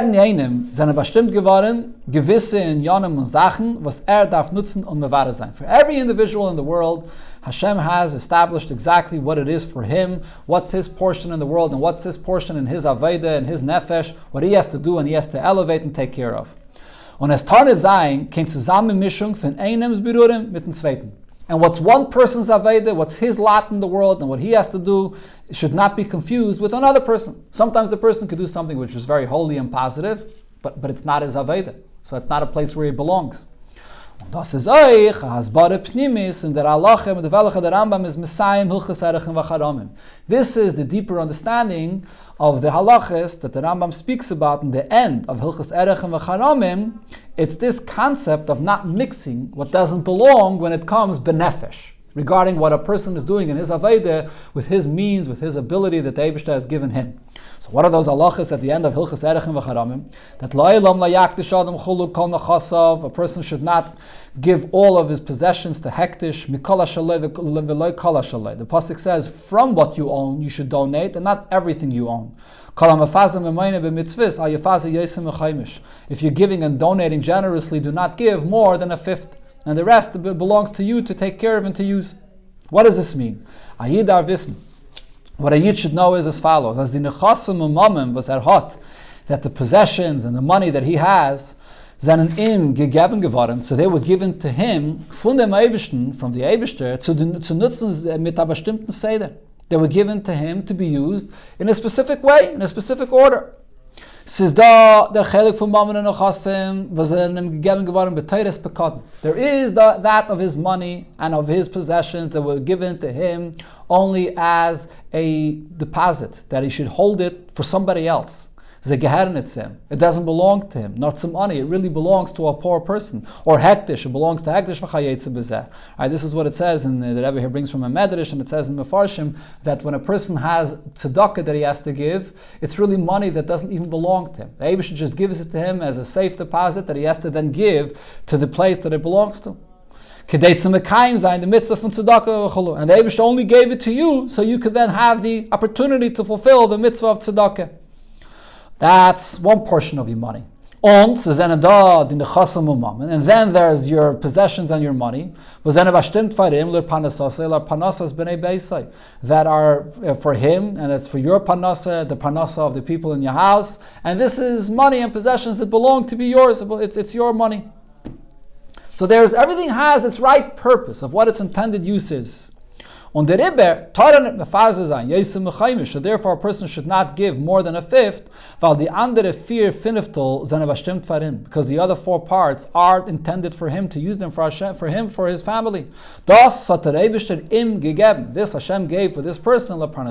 individual in the world, Hashem has established exactly what it is for him, what's his portion in the world, and what's his portion in his Aveda and his Nefesh, what he has to do and he has to elevate and take care of. Und es kann nicht sein, keine Zusammenmischung von einem Berühren mit dem Zweiten. And what's one person's Aveda, what's his lot in the world, and what he has to do, should not be confused with another person. Sometimes the person could do something which is very holy and positive, but it's not his Aveda. So it's not a place where he belongs. Und das ist euch, Hasbare Pnimis, in der Halacha, mit der Welche der Rambam is Messiah, Hilchas Erechem Vacharamim. This is the deeper understanding of the halachas that the Rambam speaks about in the end of Hilchas Erechem Vacharamim. It's this concept of not mixing what doesn't belong when it comes benefesh, regarding what a person is doing in his Aveda with his means, with his ability that the Eibishter has given him. So what are those halachas at the end of Hilchas Erechem Vacharamim? That lo'elam la'yakdish adam chulu kol nachasav, a person should not give all of his possessions to hektish, mikol hashalei v'loi kol hashalei. The pasuk says, from what you own, you should donate, and not everything you own. If you're giving and donating generously, do not give more than a fifth, and the rest belongs to you to take care of and to use. What does this mean? Ayidar wissen. What a Yid should know is as follows: as the nechasim umamim was hot, that the possessions and the money that he has, seinen ihm gegeben geworden, so they were given to him von dem Eibishten, from the Eibishter, zu nutzen mit einer bestimmten Seder. They were given to him to be used in a specific way, in a specific order. Es ist da der Chelek von Mammon und Nechasim, was ihm gegeben geworden beteires Pekaden. There is that of his money and of his possessions that were given to him only as a deposit, that he should hold it for somebody else. It doesn't belong to him, not some money. It really belongs to a poor person. Or hektish, it belongs to hektish v'chayetze b'zeh. This is what it says, and the Rabbi here brings from a medrash, and it says in Mefarshim that when a person has tzedakah that he has to give, it's really money that doesn't even belong to him. The Eibusher just gives it to him as a safe deposit that he has to then give to the place that it belongs to. And the Eibusher only gave it to you so you could then have the opportunity to fulfill the mitzvah of tzedakah. That's one portion of your money. And then there's your possessions and your money that are for him, and that's for your panasa, the panasa of the people in your house. And this is money and possessions that belong to be yours. It's your money. So everything has its right purpose of what its intended use is. Und der Rebbe, so therefore a person should not give more than a fifth, weil die andere vier fünftel sind bestimmt für ihn, because the other four parts are intended for him to use them for Hashem, for his family. Das hat der Eibishter ihm gegeben. This Hashem gave for this person, for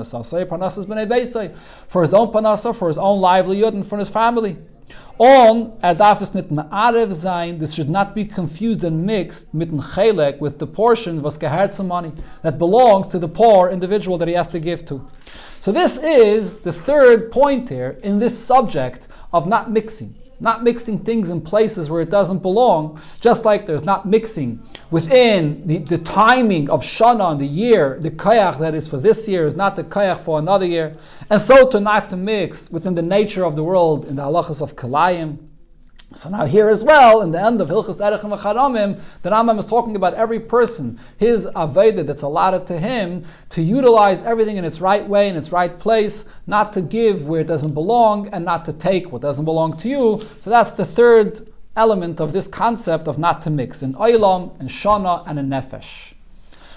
his own panasa, for his own livelihood, and for his family. Und darf es nicht ma'arev sein, this should not be confused and mixed mit dem Chelek, with the portion was gehört zum money, that belongs to the poor individual that he has to give to. So this is the third point here in this subject of not mixing things in places where it doesn't belong, just like there's not mixing within the timing of Shana and the year. The koyach that is for this year is not the koyach for another year. And so not to mix within the nature of the world in the halachas of Kalayim. So now here as well, in the end of Hilchas Erechem Vacharamim, the Rambam is talking about every person, his Aveda that's allotted to him, to utilize everything in its right way, in its right place, not to give where it doesn't belong, and not to take what doesn't belong to you. So that's the third element of this concept of not to mix, in Olam, in Shana, and in Nefesh.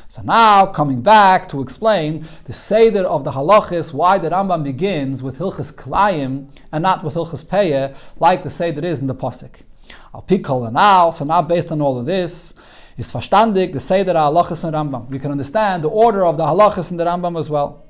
So now, coming back to explain the Seder of the Halachis, why the Rambam begins with Hilchas Klayim and not with Hilchas Peyeh, like the Seder is in the Pasuk. Al Pikol and now, so now based on all of this, is verstandig the Seder Halachis in Rambam. We can understand the order of the Halachis in the Rambam as well.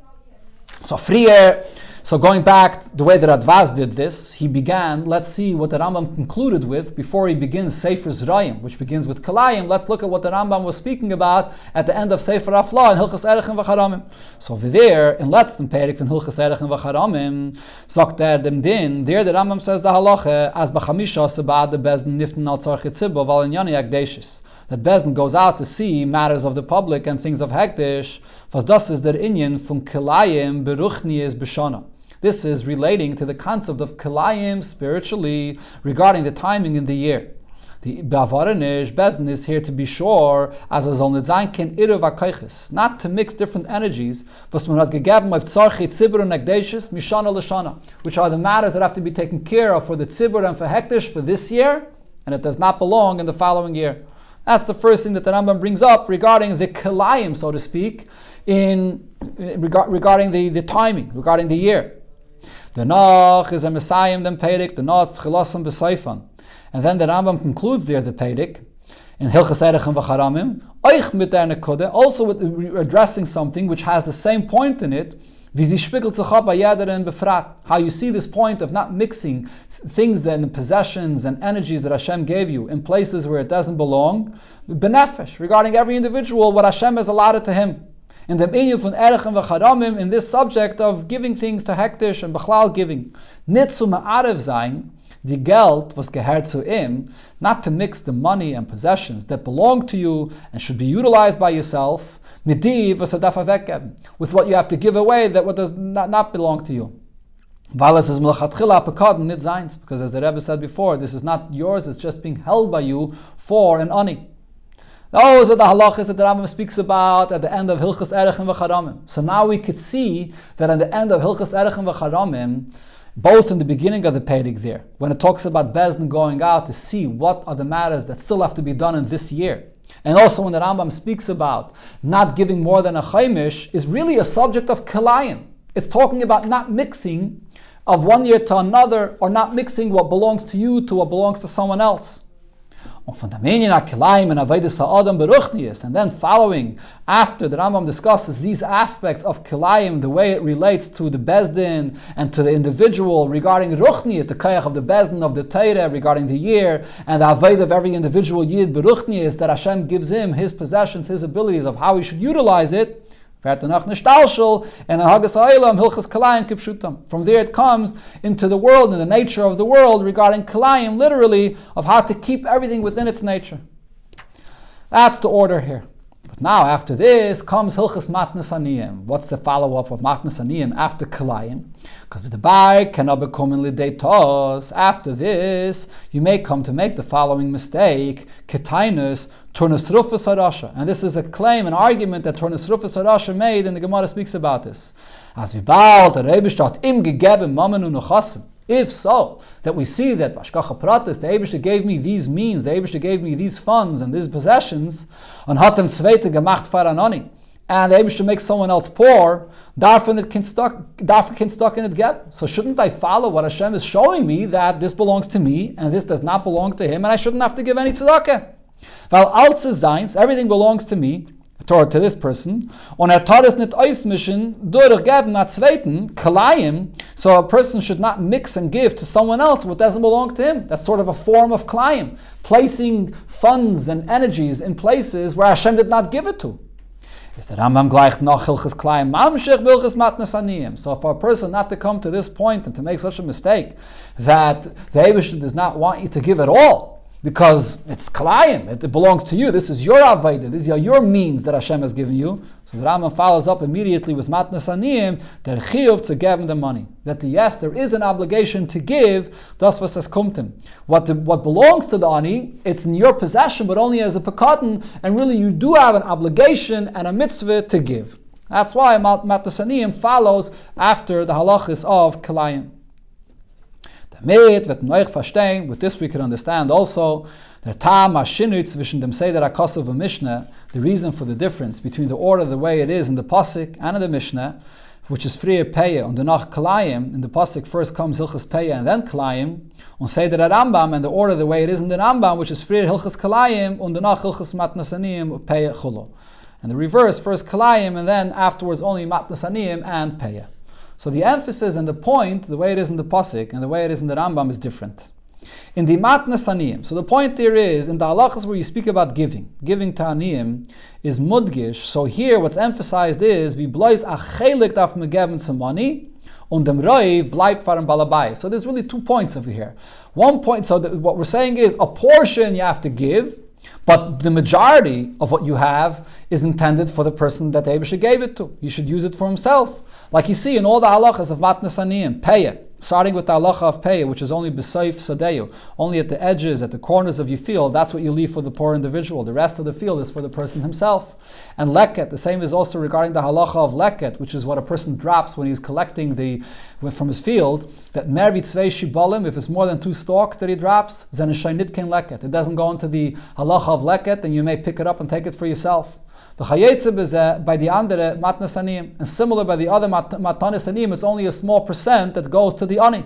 So going back the way that Radvaz did this, he began, let's see what the Rambam concluded with before he begins Sefer Zrayim, which begins with Kalayim. Let's look at what the Rambam was speaking about at the end of Sefer Afla in Hilchas Erechem Vacharamim. So over there, in letzten Perik von Hilchas Erechem Vacharamim, sagt dem Din, there the Rambam says the Halacha, as b'chamisha seba'ad bezdin niften al tzarchi tzibah, val in yani akdeishis. that Bezdin goes out to see matters of the public and things of Hektish. Was das ist der Inyan von Kelayim beruchnies b'shana. This is relating to the concept of Kelayim spiritually regarding the timing in the year. The Bavaranish Bezdin is here to be sure, as a Zol Nitzayin ken Iru v'Kaychis, not to mix different energies, was man hat gegeben auf Tzarchi Tzibur and Hekdeshes, Mishana l'Shana, which are the matters that have to be taken care of for the Tzibur and for Hekdesh for this year, and it does not belong in the following year. That's the first thing that the Rambam brings up regarding the Kelayim, so to speak, regarding the timing, regarding the year. The Nach is a Messiah, then Peirik, the Nach Chilasam B'Seifan. And then the Rambam concludes there the Peirik in Hilchas Erechem v'Charamim, Oich mit der Nekude, also addressing something which has the same point in it, wie sie spiegelt sich ab bei jederen Befrat. How you see this point of not mixing things and possessions and energies that Hashem gave you in places where it doesn't belong, benefesh, regarding every individual, what Hashem has allotted to him. In the Inyan von Erechem v'Charamim, in this subject of giving things to Hektish and Bechlal giving, nit zu ma'arev sein, the Geld was gehört zu ihm, not to mix the money and possessions that belong to you and should be utilized by yourself, with what you have to give away that what does not belong to you. Because as the Rebbe said before, this is not yours, it's just being held by you for an ani. Those are the halachas that the Rambam speaks about at the end of Hilchas Erechem v'Charamim. So now we could see that at the end of Hilchas Erechem v'Charamim, both in the beginning of the Peirik there, when it talks about Bezdin going out to see what are the matters that still have to be done in this year, and also when the Rambam speaks about not giving more than a chaimish, is really a subject of Kelayim. It's talking about not mixing of one year to another, or not mixing what belongs to you to what belongs to someone else. And then following, after the Rambam discusses these aspects of Kelayim, the way it relates to the Bezdin and to the individual regarding Ruchnius, the Kayach of the Bezdin of the Torah regarding the year, and the Avodah of every individual Yid Beruchnius, that Hashem gives him his possessions, his abilities of how he should utilize it. From there it comes into the world and the nature of the world regarding Kelayim, literally, of how to keep everything within its nature. That's the order here. But now, after this, comes Hilchas Matnas Aniyim. What's the follow-up of Matnas Aniyim after Kelayim? Because with the Bai cannot become in Lidei Tos. After this, you may come to make the following mistake: Ketainus Turnus Rufus Harasha. And this is a claim, an argument that Turnus Rufus Harasha made, and the Gemara speaks about this. As we bald, the Rebbe stat im gegeben Mamenu Nechasim. If so, that we see that Bashkacha Pratis, the Eibishter gave me these means, the Eibishter gave me these funds and these possessions, and hat dem Zweite gemacht faranoni, and the Eibishter makes someone else poor, darfen can stuck in it get. So shouldn't I follow what Hashem is showing me, that this belongs to me, and this does not belong to him, and I shouldn't have to give any tzedakah? Weil alles ist seins, everything belongs to me, to this person, und ist nicht ausmischen durchgeben nach Zweiten, Kelayim, so a person should not mix and give to someone else what doesn't belong to him. That's sort of a form of Kelayim, placing funds and energies in places where Hashem did not give it to. Is the Rambam gleich nach Hilchas Kelayim mamshich bilchas matnas aniyim. So for a person not to come to this point and to make such a mistake that the Eibishter does not want you to give it all, because it's Kelayim, it belongs to you, this is your Avodah, these are your means that Hashem has given you. So the Rambam follows up immediately with Matnas Aniyim, that chiyuv to give him the money. That yes, there is an obligation to give, das was es kumtim. What belongs to the Ani, it's in your possession, but only as a pekaton, and really you do have an obligation and a mitzvah to give. That's why Matnas Aniyim follows after the halachis of Kelayim. With this we can understand also the reason for the difference between the order the way it is in the Pasuk and in the Mishnah, which is Frier Peya und danach Kelayim. In the Pasuk first comes Hilchas Peya and then Kelayim, und Seder Rambam, and the order the way it is in the Rambam, which is Frier Hilchas Kelayim und danach Hilchas Matnas Aniyim Peya Chulo. And the reverse, first Kelayim and then afterwards only Matnas Aniyim and Peya. So the emphasis and the point, the way it is in the Pasuk and the way it is in the Rambam, is different. In the Matnas Aniyim, so the point here is, in the halachas where you speak about giving to Aniyim is mudgish. So here what's emphasized is, vi blois a chelik darf me geben zum money, und dem Reiv bleibt for balabai. So there's really 2 points over here. One point, so what we're saying is, a portion you have to give, But the majority of what you have is intended for the person that the Eibusha gave it to. He should use it for himself. Like you see in all the halachas of matnas aniyim, payah, starting with the halacha of payah, which is only b'seif sadeyu, only at the edges, at the corners of your field, that's what you leave for the poor individual. The rest of the field is for the person himself. And leket, the same is also regarding the halacha of leket, which is what a person drops when he's collecting from his field, that mervi tzvei shibalim, if it's more than 2 stalks that he drops, then a shaynit ken leket. It doesn't go into the halacha of leket, and you may pick it up and take it for yourself. By the andere matnas aniyim, and similar by the other matanis aniyim, it's only a small percent that goes to the ani.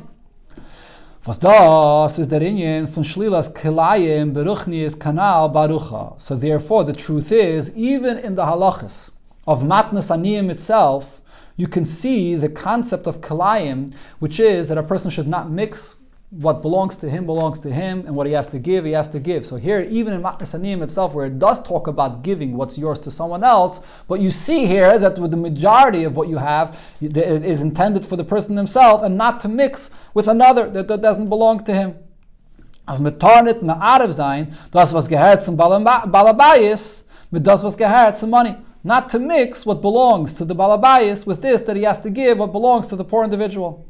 Was das is der inyan von shlilas kelayim beruchnius kanal barucha. So therefore, the truth is, even in the halachas of matnas aniyim itself, you can see the concept of kelayim, which is that a person should not mix what belongs to him, and what he has to give. So here, even in Matnas Aniyim itself, where it does talk about giving what's yours to someone else, but you see here that with the majority of what you have, it is intended for the person himself, and not to mix with another that doesn't belong to him. As metarnit ma'arev sein, das was gehört zum balabayis, mit das was gehört zum money. Not to mix what belongs to the balabayis with this that he has to give what belongs to the poor individual.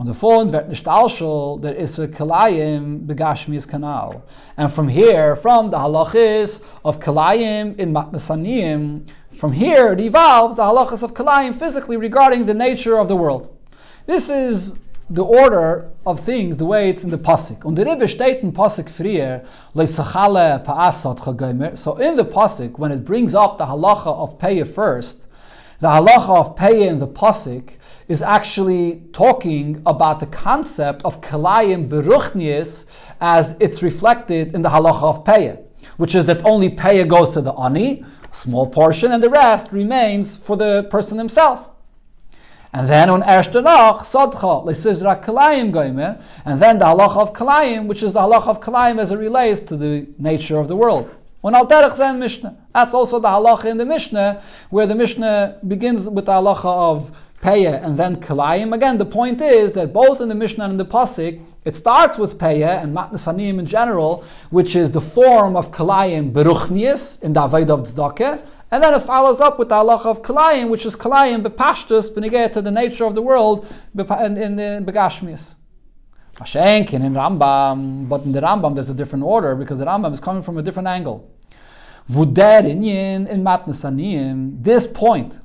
On the phone, wird nicht alshul, there is a kalayim begashmi's kanal. And from here, from the halachis of kalayim in matnas aniyim, from here it evolves the halachas of kalayim physically regarding the nature of the world. This is the order of things, the way it's in the pasuk. Und der Rebbe steht in pasuk frier, leisachale pa'asat chagomer. So in the pasuk, when it brings up the halacha of payah first, the halacha of payah in the pasuk is actually talking about the concept of kalayim beruchnius as it's reflected in the halacha of payah, which is that only payah goes to the ani, a small portion, and the rest remains for the person himself. And then on erste nach sadcha leisizra kalayim goimer, and then the halacha of kalayim, which is the halacha of kalayim as it relates to the nature of the world. On al derech zen Mishnah, that's also the halacha in the Mishnah, where the Mishnah begins with the halacha of payah and then kalayim. Again, the point is that both in the Mishnah and in the pasuk, it starts with payah and matnas aniyim in general, which is the form of kalayim beruchnius in the avodah of tzedakah, and then it follows up with the halacha of kalayim, which is kalayim bepashtus benegeh to the nature of the world in the begashmius. Mashenkin in Rambam, but in the Rambam there's a different order because the Rambam is coming from a different angle. Vuder inyin in matnas aniyim, this point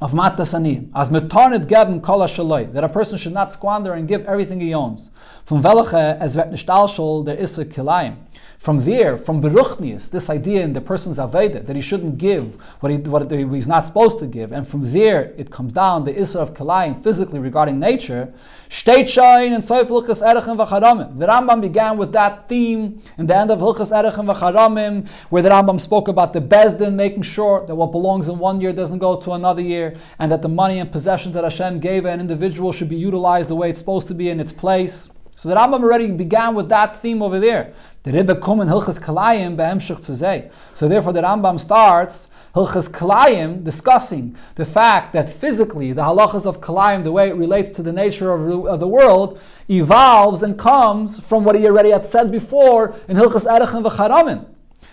of matnas aniyim, as metarnit geben kol hashaloi, that a person should not squander and give everything he owns. From welche es wird nicht alshul der isse kilayim. From there, from beruchnius, this idea in the person's aveda that he shouldn't give what he's not supposed to give, and from there it comes down the issa of kalayim physically regarding nature. Steht shain and soif hilchas erechem v'charamim. The Rambam began with that theme in the end of hilchas erechem v'charamim, where the Rambam spoke about the bezdin making sure that what belongs in one year doesn't go to another year, and that the money and possessions that Hashem gave an individual should be utilized the way it's supposed to be in its place. So the Rambam already began with that theme over there. The Rebbe kom in Hilchas Kalayim be'emshich tzuzeh. So therefore the Rambam starts Hilchas Kalayim discussing the fact that physically the halachas of Kalayim, the way it relates to the nature of the world, evolves and comes from what he already had said before in Hilchas Erechem v'charamim.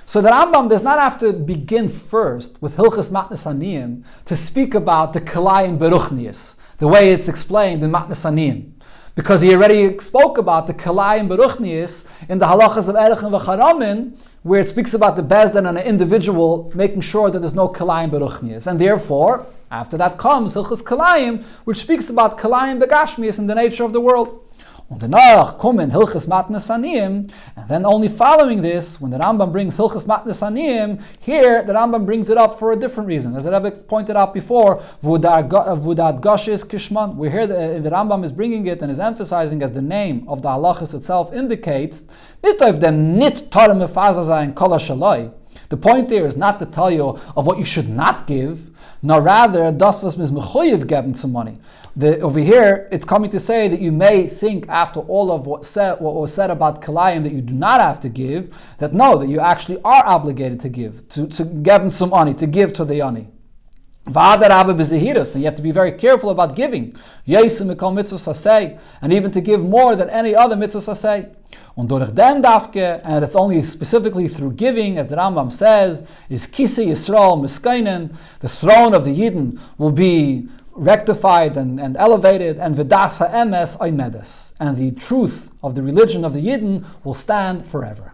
So the Rambam does not have to begin first with Hilchas Matnas Aniyim to speak about the Kalayim beruchnius, the way it's explained in Matnas Aniyim. Because he already spoke about the kalayim beruchnius in the halachas of erechem v'charamim, where it speaks about the bezdin and an individual making sure that there's no kalayim beruchnius. And therefore, after that comes hilchas kalayim, which speaks about kalayim begashmius in the nature of the world. Und danach kommen Hilchas Matnas Aniyim, and then only following this, when the Rambam brings Hilchas Matnas Aniyim, here the Rambam brings it up for a different reason. As the Rebbe pointed out before, Vudad Goshes Kishman, we hear the Rambam is bringing it and is emphasizing as the name of the halachas itself indicates, the point there is not to tell you of what you should not give, nor rather das was mis mechoyev geben some money. Over here, it's coming to say that you may think after all of what was said about kalayim that you do not have to give, that you actually are obligated to give, to give some money, to give to the ani. And you have to be very careful about giving. And even to give more than any other mitzvah saseh. And it's only specifically through giving, as the Rambam says, is Kisi Yisrael Miskainen, the throne of the Yidden will be rectified and elevated, and Vidas HaEmes Aimedes, and the truth of the religion of the Yidden will stand forever.